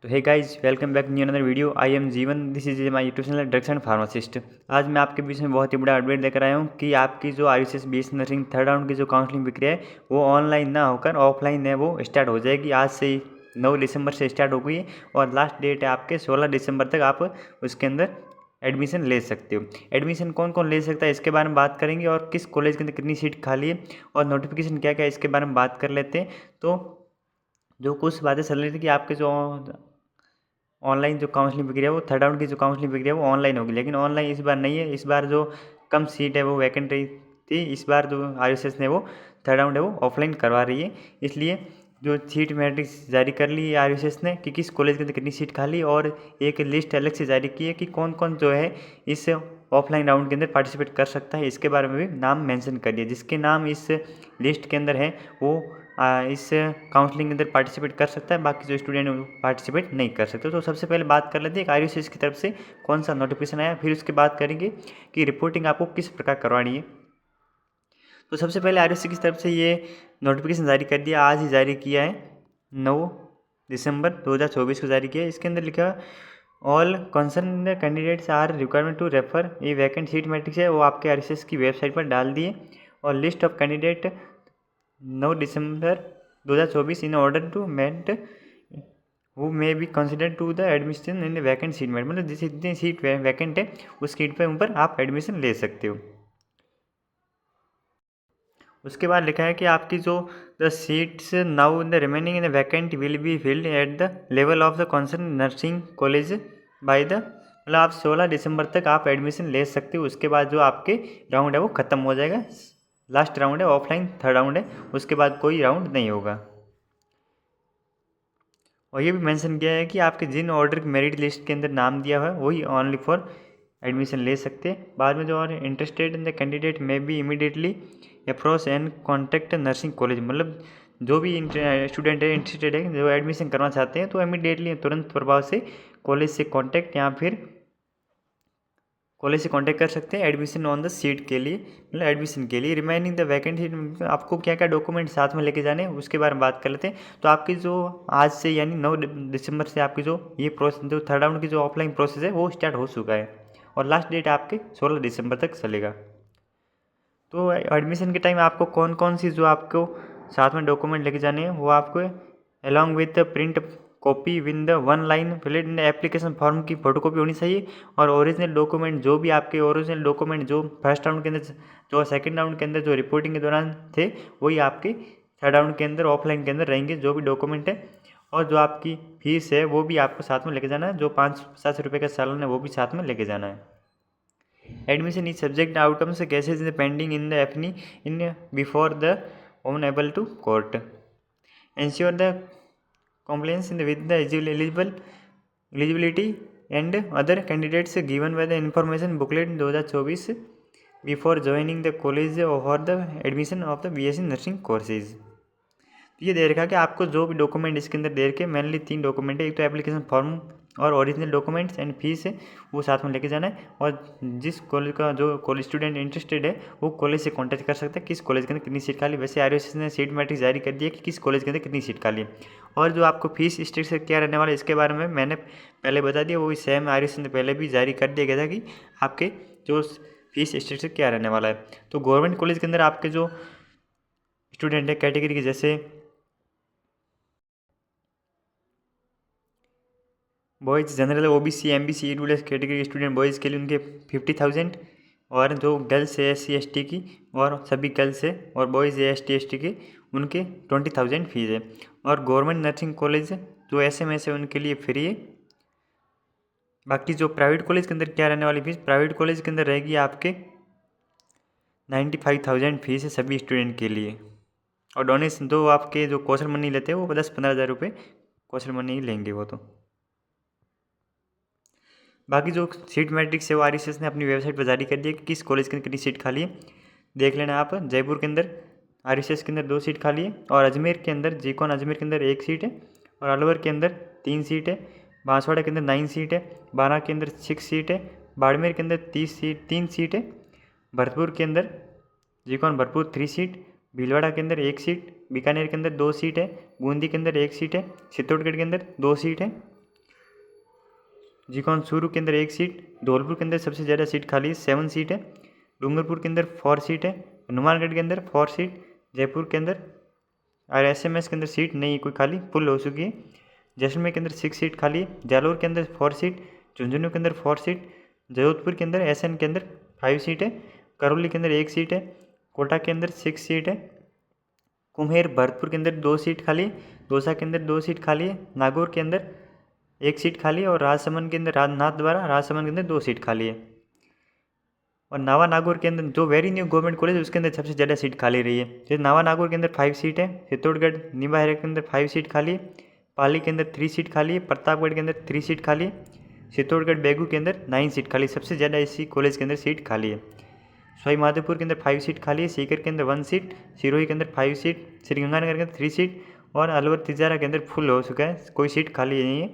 तो hey guys, welcome back new another video. I am Jeevan, this is my YouTube channel drugs and pharmacist. आज मैं आपके बीच में बहुत ही बड़ा अपडेट लेकर आया हूँ कि आपकी जो AYUSH BS nursing third round की जो काउंसलिंग प्रक्रिया है वो ऑनलाइन ना होकर ऑफलाइन है वो स्टार्ट हो जाएगी। आज से ही 9 दिसंबर से स्टार्ट हो गई है और लास्ट डेट है आपके 16 दिसंबर तक आप उसके अंदर एडमिशन ले सकते हो। एडमिशन कौन कौन ले सकता है इसके बारे में बात करेंगे और किस कॉलेज के अंदर कितनी सीट खाली है और नोटिफिकेशन क्या क्या है इसके बारे में बात कर लेते हैं। तो जो कुछ बातें चल रही थी कि आपके जो ऑनलाइन जो काउंसलिंग प्रक्रिया वो थर्ड राउंड की जो काउंसलिंग प्रक्रिया वो ऑनलाइन होगी, लेकिन ऑनलाइन इस बार नहीं है। इस बार जो कम सीट है वो वैकेंट रही थी, इस बार जो आयुष ने वो थर्ड राउंड है वो ऑफलाइन करवा रही है। इसलिए जो सीट मैट्रिक्स जारी कर ली है आयुष ने कि किस कॉलेज के अंदर कितनी सीट खाली, और एक लिस्ट अलग से जारी की है कि कौन कौन जो है इस ऑफलाइन राउंड के अंदर पार्टिसिपेट कर सकता है। इसके बारे में भी नाम मेंशन कर दिया। जिसके नाम इस लिस्ट के अंदर है वो इस काउंसलिंग के अंदर पार्टिसिपेट कर सकता है, बाकी जो स्टूडेंट हैं पार्टिसिपेट नहीं कर सकते। तो सबसे पहले बात कर लेते हैं आयुष की तरफ से कौन सा नोटिफिकेशन आया, फिर उसके बाद करेंगे कि रिपोर्टिंग आपको किस प्रकार करवानी है। तो सबसे पहले आयुष की तरफ से ये नोटिफिकेशन जारी कर दिया, आज ही जारी किया है, 9 दिसंबर 2024 को जारी किया है। इसके अंदर लिखा all concern candidates are requirement to refer ये वैकेंट सीट मैट्रिक्स है वो आपके आयुष की वेबसाइट पर डाल दिए, और list of candidate 9 December 2024 in order to merit वो may be consider to the admission in vacant seat merit, मतलब जितनी सीट वैकेंट है उस सीट पे ऊपर आप एडमिशन ले सकते हो। उसके बाद लिखा है कि आपकी जो the seats now in the remaining in the vacant will be filled at the level of the concern nursing college by the, मतलब आप 16 दिसंबर तक आप एडमिशन ले सकते हो। उसके बाद जो आपके राउंड है वो ख़त्म हो जाएगा। लास्ट राउंड है ऑफलाइन, थर्ड राउंड है, उसके बाद कोई राउंड नहीं होगा। और ये भी मेंशन किया है कि आपके जिन ऑर्डर मेरिट लिस्ट के अंदर नाम दिया हुआ है वही ओनली फॉर एडमिशन ले सकते हैं। बाद में जो और इंटरेस्टेड इन द कैंडिडेट में be immediately approach and contact nursing college, मतलब जो भी स्टूडेंट है इंटरेस्टेड है जो एडमिशन करना चाहते हैं तो इमीडिएटली तुरंत प्रभाव से कॉलेज से कॉन्टैक्ट या फिर कॉलेज से कांटेक्ट कर सकते हैं एडमिशन ऑन द सीट के लिए, मतलब एडमिशन के लिए। रिमेनिंग द वैकेंट सीट आपको क्या क्या डॉक्यूमेंट साथ में लेके जाने हैं उसके बारे में बात कर लेते हैं। तो आपकी जो आज से यानी 9 दिसंबर से आपकी जो ये प्रोसेस जो थर्ड राउंड की जो ऑफलाइन प्रोसेस है वो स्टार्ट हो चुका है और लास्ट डेट आपके 16 दिसंबर तक चलेगा। तो एडमिशन के टाइम आपको कौन कौन सी जो आपको साथ में डॉक्यूमेंट लेके जाने हैं वो आपको along with the print copy win the one line filled in application form की फोटोकॉपी होनी चाहिए, और ओरिजिनल डॉक्यूमेंट जो भी आपके ओरिजिनल डॉक्यूमेंट जो फर्स्ट राउंड के अंदर जो सेकंड राउंड के अंदर जो रिपोर्टिंग के दौरान थे वही आपके थर्ड राउंड के अंदर ऑफलाइन के अंदर रहेंगे जो भी डॉक्यूमेंट है। और जो आपकी फीस है वो भी आपको साथ में लेके जाना है, जो 550 रुपये का सालाना है वो भी साथ में लेके जाना है। Admission is subject outcomes cases is pending in the FNI in before the honorable to court. Ensure the compliance with the eligibility and other candidates given by the information booklet 2024 before joining the college for the admission of the BSc nursing courses। तो ये दे रखा है कि आपको जो भी document इसके अंदर दे रखे मेनली 3 डॉक्यूमेंट है, एक तो एप्लीकेशन फॉर्म और ओरिजिनल डॉक्यूमेंट्स एंड फीस है वो साथ में लेके जाना है। और जिस कॉलेज का जो कॉलेज स्टूडेंट इंटरेस्टेड है वो कॉलेज से कांटेक्ट कर सकता है किस कॉलेज के अंदर कितनी सीट खाली। वैसे आर ने सीट मैट्रिक्स जारी कर दिया कि किस कॉलेज के अंदर कितनी सीट खाली है। और जो आपको फीस स्ट्रक्चर क्या रहने वाला है इसके बारे में मैंने पहले बता दिया, वो सेम आर ने पहले भी जारी कर दिया गया था कि आपके जो फीस स्ट्रक्चर क्या रहने वाला है। तो गवर्नमेंट कॉलेज के अंदर आपके जो स्टूडेंट है कैटेगरी के जैसे boys general OBC MBC EWS category student boys के लिए उनके 50,000, और जो गर्ल्स है SC ST की और सभी गर्ल्स है और बॉयज़ है ST ST के उनके 20,000 फीस है। और गवर्नमेंट नर्सिंग कॉलेज जो SMS है उनके लिए फ्री है। बाकी जो प्राइवेट कॉलेज के अंदर क्या रहने वाली फीस, प्राइवेट कॉलेज के अंदर रहेगी आपके 95,000 फीस है सभी स्टूडेंट के लिए। और डोनेशन जो आपके जो कौशल मनी लेते हैं वो 10-15 हज़ार रुपये कौशल मनी ही लेंगे वो। तो बाकी जो सीट मैट्रिक्स है वो आर ने अपनी वेबसाइट पर जारी कर दिया कि किस कॉलेज के अंदर कितनी सीट खाली है। देख लेना आप, जयपुर के अंदर आर के अंदर 2 सीट खाली है, और अजमेर के अंदर जीकॉन अजमेर के अंदर 1 सीट है, और अलवर के अंदर 3 सीट है, बांसवाड़ा के अंदर 9 सीट है, बारा के अंदर 6 सीट है, बाड़मेर के अंदर 3 सीट है, भरतपुर के अंदर जीकॉन भरतपुर 3 सीट, भीलवाड़ा के अंदर 1 सीट, बीकानेर के अंदर 2 सीट है, बूंदी के अंदर 1 सीट है, चित्तौड़गढ़ के अंदर 2 सीट है, जीकॉन शुरू के अंदर 1 सीट, धौलपुर के अंदर सबसे ज़्यादा सीट खाली है 7 सीट है, डूंगरपुर के अंदर 4 सीट है, हनुमानगढ़ के अंदर 4 सीट, जयपुर के अंदर और एसएमएस के अंदर सीट नहीं है कोई खाली, फुल हो चुकी है। जैसलमेर के अंदर 6 सीट खाली है, जालौर के अंदर 4 सीट, झुंझुनू के अंदर 4 सीट, जोधपुर के अंदर एसएन के अंदर 5 सीट है, करौली के अंदर 1 सीट है, कोटा के अंदर 6 सीट है, कुम्हेर भरतपुर के अंदर 2 सीट खाली, दौसा के अंदर 2 सीट खाली है, नागौर के अंदर 1 सीट खाली है और राजसमंद के अंदर नाथद्वारा राजसमंद के अंदर 2 सीट खाली है। और नावा नागौर के अंदर जो वेरी न्यू गवर्नमेंट कॉलेज है उसके अंदर सबसे ज़्यादा सीट खाली रही है। जैसे नावा नागौर के अंदर 5 सीट है, चित्तौड़गढ़ निम्बा हेरा के अंदर 5 सीट खाली है, पाली के अंदर 3 सीट खाली है, प्रतापगढ़ के अंदर 3 सीट खाली है, चित्तौड़गढ़ बेगू के अंदर 9 सीट खाली, सबसे ज़्यादा इसी कॉलेज के अंदर सीट खाली है। सवाई माधोपुर के अंदर 5 सीट खाली है, सीकर के अंदर 1 सीट, सिरोही के अंदर 5 सीट, श्रीगंगानगर के अंदर 3 सीट और अलवर तिजारा के अंदर फुल हो चुका है, कोई सीट खाली नहीं है।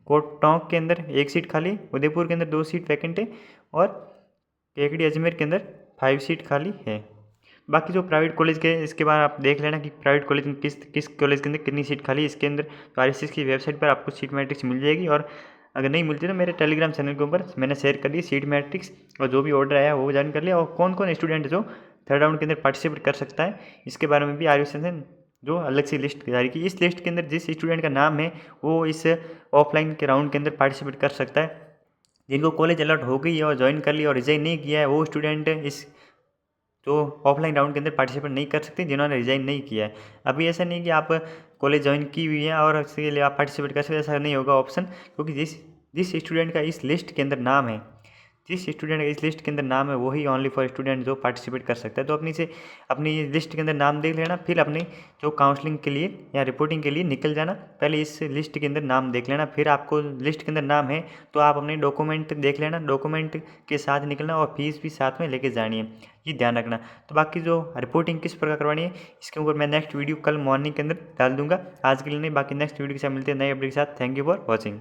टोंक के अंदर 1 सीट खाली, उदयपुर के अंदर 2 सीट वैकेंट है और केकड़ी अजमेर के अंदर 5 सीट खाली है। बाकी जो प्राइवेट कॉलेज के इसके बाद आप देख लेना कि प्राइवेट कॉलेज में किस कॉलेज के अंदर कितनी सीट खाली है। इसके अंदर आरएसएस की वेबसाइट पर आपको सीट मैट्रिक्स मिल जाएगी और अगर नहीं मिलती तो मेरे टेलीग्राम चैनल के ऊपर मैंने शेयर कर दी सीट मैट्रिक्स और जो भी ऑर्डर आया वो ज्वाइन कर लिया। और कौन कौन स्टूडेंट जो 3rd राउंड के अंदर पार्टिसिपेट कर सकता है इसके बारे में भी आरएसएस ने जो अलग से लिस्ट जारी की। इस लिस्ट के अंदर जिस स्टूडेंट का नाम है वो इस ऑफलाइन के राउंड के अंदर पार्टिसिपेट कर सकता है। जिनको कॉलेज अलॉट हो गई है और ज्वाइन कर लिया और रिजाइन नहीं किया है वो स्टूडेंट इस जो ऑफलाइन राउंड के अंदर पार्टिसिपेट नहीं कर सकते जिन्होंने रिजाइन नहीं किया है। अभी ऐसा नहीं कि आप कॉलेज ज्वाइन की हुई है और इसके लिए आप पार्टिसिपेट कर सकते, ऐसा नहीं होगा ऑप्शन, क्योंकि जिस स्टूडेंट का इस लिस्ट के अंदर नाम है, जिस स्टूडेंट का इस लिस्ट के अंदर नाम है वही ओनली फॉर स्टूडेंट जो पार्टिसिपेट कर सकता है। तो अपनी लिस्ट के अंदर नाम देख लेना, फिर अपनी जो काउंसलिंग के लिए या रिपोर्टिंग के लिए निकल जाना। पहले इस लिस्ट के अंदर नाम देख लेना, फिर आपको लिस्ट के अंदर नाम है तो आप अपने डॉक्यूमेंट देख लेना, डॉक्यूमेंट के साथ निकलना और फीस भी साथ में लेके जानी है, ये ध्यान रखना। तो बाकी जो रिपोर्टिंग किस प्रकार करवानी है इसके ऊपर मैं नेक्स्ट वीडियो कल मॉर्निंग के अंदर डाल दूंगा। आज के लिए नहीं, बाकी नेक्स्ट वीडियो के साथ मिलते हैं नए अपडेट के साथ। Thank you for watching.